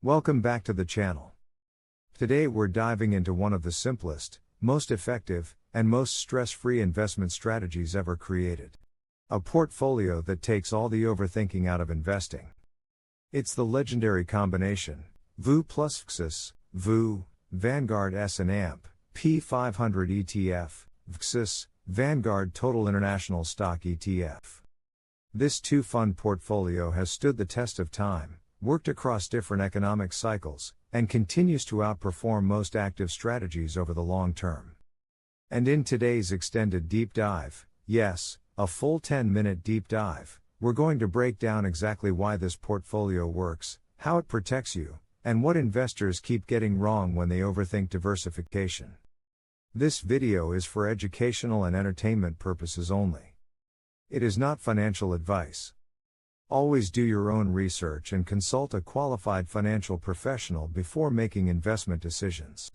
Welcome back to the channel. Today we're diving into one of the simplest, most effective, and most stress-free investment strategies ever created. A portfolio that takes all the overthinking out of investing. It's the legendary combination, VOO plus VXUS, VOO, Vanguard S&AMP, P500 ETF, VXUS, Vanguard Total International Stock ETF. This two-fund portfolio has stood the test of time, worked across different economic cycles, and continues to outperform most active strategies over the long term. And in today's extended deep dive, yes, a full 10-minute deep dive, we're going to break down exactly why this portfolio works, how it protects you, and what investors keep getting wrong when they overthink diversification. This video is for educational and entertainment purposes only. It is not financial advice. Always do your own research and consult a qualified financial professional before making investment decisions.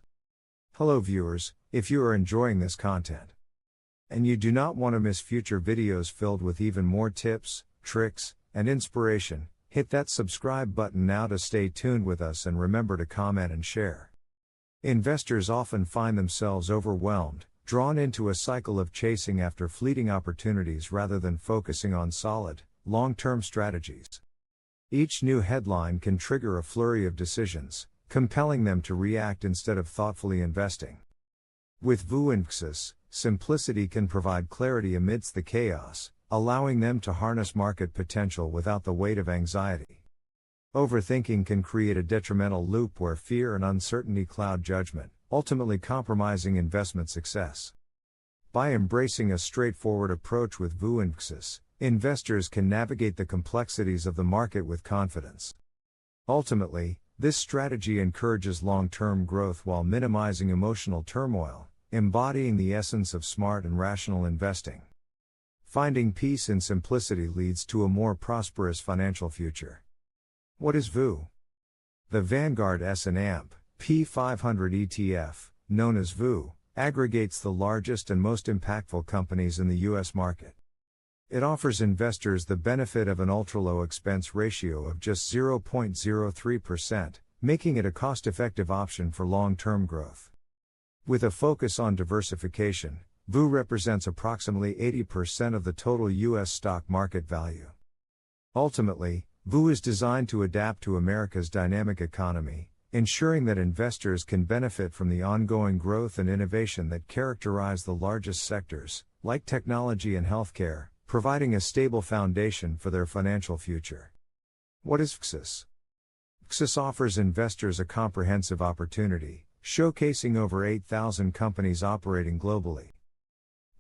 Hello viewers, if you are enjoying this content, and you do not want to miss future videos filled with even more tips, tricks, and inspiration, hit that subscribe button now to stay tuned with us, and remember to comment and share. Investors often find themselves overwhelmed, drawn into a cycle of chasing after fleeting opportunities rather than focusing on solid, long-term strategies. Each new headline can trigger a flurry of decisions, compelling them to react instead of thoughtfully investing. With VOO and VXUS, simplicity can provide clarity amidst the chaos, allowing them to harness market potential without the weight of anxiety. Overthinking can create a detrimental loop where fear and uncertainty cloud judgment, ultimately compromising investment success. By embracing a straightforward approach with VOO and VXUS, investors can navigate the complexities of the market with confidence. Ultimately, this strategy encourages long-term growth while minimizing emotional turmoil, embodying the essence of smart and rational investing. Finding peace in simplicity leads to a more prosperous financial future. What is VOO? The Vanguard S&AMP, P500 ETF, known as VOO, aggregates the largest and most impactful companies in the U.S. market. It offers investors the benefit of an ultra-low expense ratio of just 0.03%, making it a cost-effective option for long-term growth. With a focus on diversification, VOO represents approximately 80% of the total U.S. stock market value. Ultimately, VOO is designed to adapt to America's dynamic economy, ensuring that investors can benefit from the ongoing growth and innovation that characterize the largest sectors, like technology and healthcare, providing a stable foundation for their financial future. What is VXUS? VXUS offers investors a comprehensive opportunity, showcasing over 8,000 companies operating globally.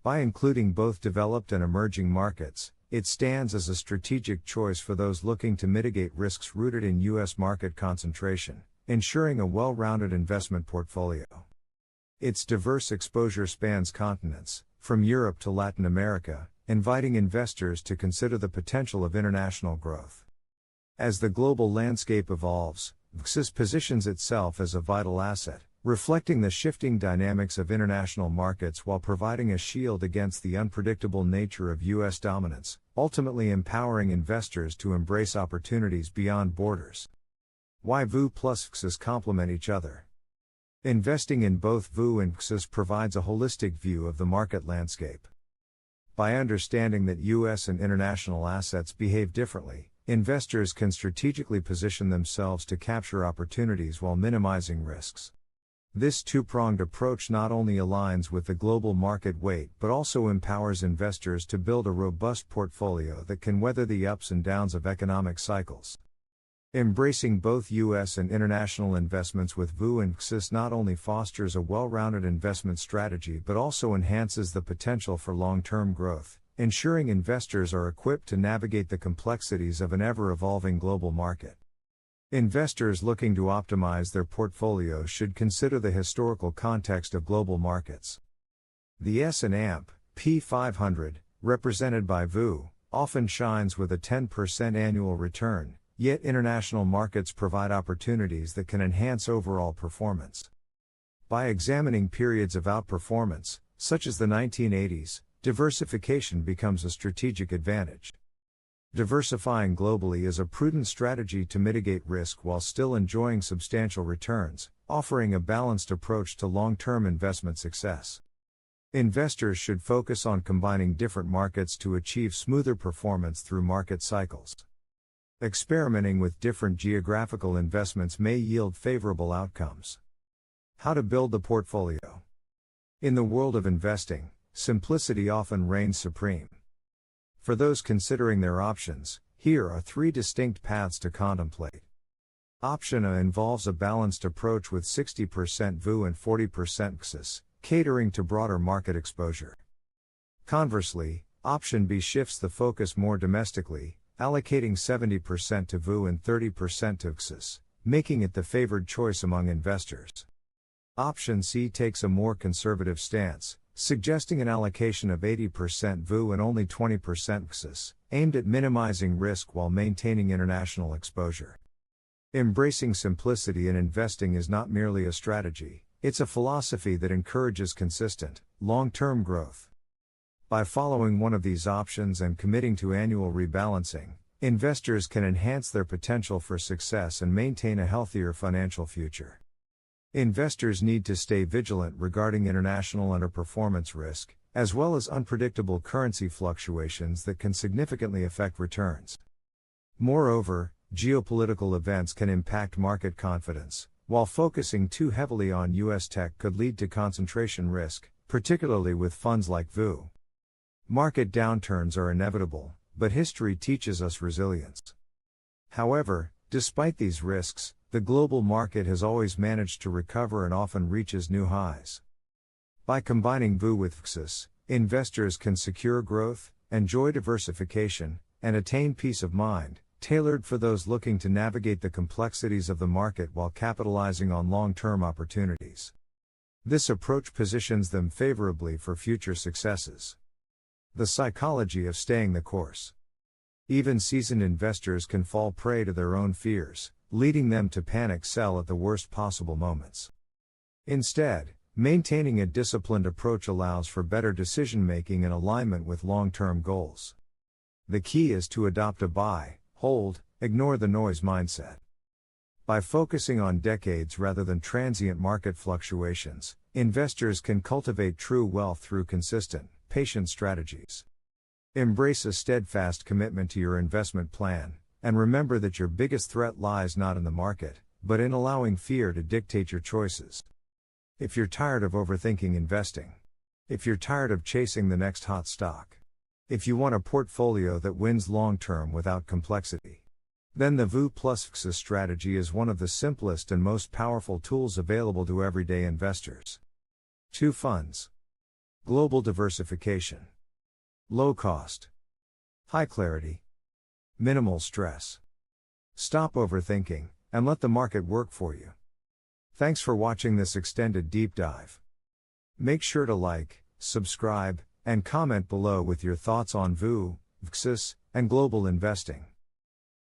By including both developed and emerging markets, it stands as a strategic choice for those looking to mitigate risks rooted in U.S. market concentration, ensuring a well-rounded investment portfolio. Its diverse exposure spans continents, from Europe to Latin America, inviting investors to consider the potential of international growth. As the global landscape evolves, VXUS positions itself as a vital asset, reflecting the shifting dynamics of international markets while providing a shield against the unpredictable nature of U.S. dominance, ultimately empowering investors to embrace opportunities beyond borders. Why VOO plus VXUS complement each other? Investing in both VOO and VXUS provides a holistic view of the market landscape. By understanding that U.S. and international assets behave differently, investors can strategically position themselves to capture opportunities while minimizing risks. This two-pronged approach not only aligns with the global market weight but also empowers investors to build a robust portfolio that can weather the ups and downs of economic cycles. Embracing both U.S. and international investments with VOO and VXUS not only fosters a well-rounded investment strategy but also enhances the potential for long-term growth, ensuring investors are equipped to navigate the complexities of an ever-evolving global market. Investors looking to optimize their portfolios should consider the historical context of global markets. The S&AMP, P500, represented by VOO, often shines with a 10% annual return, yet international markets provide opportunities that can enhance overall performance. By examining periods of outperformance, such as the 1980s, diversification becomes a strategic advantage. Diversifying globally is a prudent strategy to mitigate risk while still enjoying substantial returns, offering a balanced approach to long-term investment success. Investors should focus on combining different markets to achieve smoother performance through market cycles. Experimenting with different geographical investments may yield favorable outcomes. How to build the portfolio. In the world of investing, simplicity often reigns supreme. For those considering their options, here are 3 distinct paths to contemplate. Option A involves a balanced approach with 60% VOO and 40% VXUS, catering to broader market exposure. Conversely, Option B shifts the focus more domestically, allocating 70% to VOO and 30% to VXUS, making it the favored choice among investors. Option C takes a more conservative stance, suggesting an allocation of 80% VOO and only 20% VXUS, aimed at minimizing risk while maintaining international exposure. Embracing simplicity in investing is not merely a strategy, it's a philosophy that encourages consistent, long-term growth. By following one of these options and committing to annual rebalancing, investors can enhance their potential for success and maintain a healthier financial future. Investors need to stay vigilant regarding international underperformance risk, as well as unpredictable currency fluctuations that can significantly affect returns. Moreover, geopolitical events can impact market confidence, while focusing too heavily on U.S. tech could lead to concentration risk, particularly with funds like VOO. Market downturns are inevitable, but history teaches us resilience. However, despite these risks, the global market has always managed to recover and often reaches new highs. By combining VOO with VXUS, investors can secure growth, enjoy diversification, and attain peace of mind, tailored for those looking to navigate the complexities of the market while capitalizing on long-term opportunities. This approach positions them favorably for future successes. The psychology of staying the course. Even seasoned investors can fall prey to their own fears, leading them to panic sell at the worst possible moments. Instead, maintaining a disciplined approach allows for better decision-making and alignment with long-term goals. The key is to adopt a buy, hold, ignore the noise mindset. By focusing on decades rather than transient market fluctuations, investors can cultivate true wealth through consistent, patient strategies. Embrace a steadfast commitment to your investment plan, and remember that your biggest threat lies not in the market, but in allowing fear to dictate your choices. If you're tired of overthinking investing, if you're tired of chasing the next hot stock, if you want a portfolio that wins long-term without complexity, then the VOO plus VXUS strategy is one of the simplest and most powerful tools available to everyday investors. 2 funds. Global diversification. Low cost. High clarity. Minimal stress. Stop overthinking, and let the market work for you. Thanks for watching this extended deep dive. Make sure to like, subscribe, and comment below with your thoughts on VOO, VXUS, and global investing.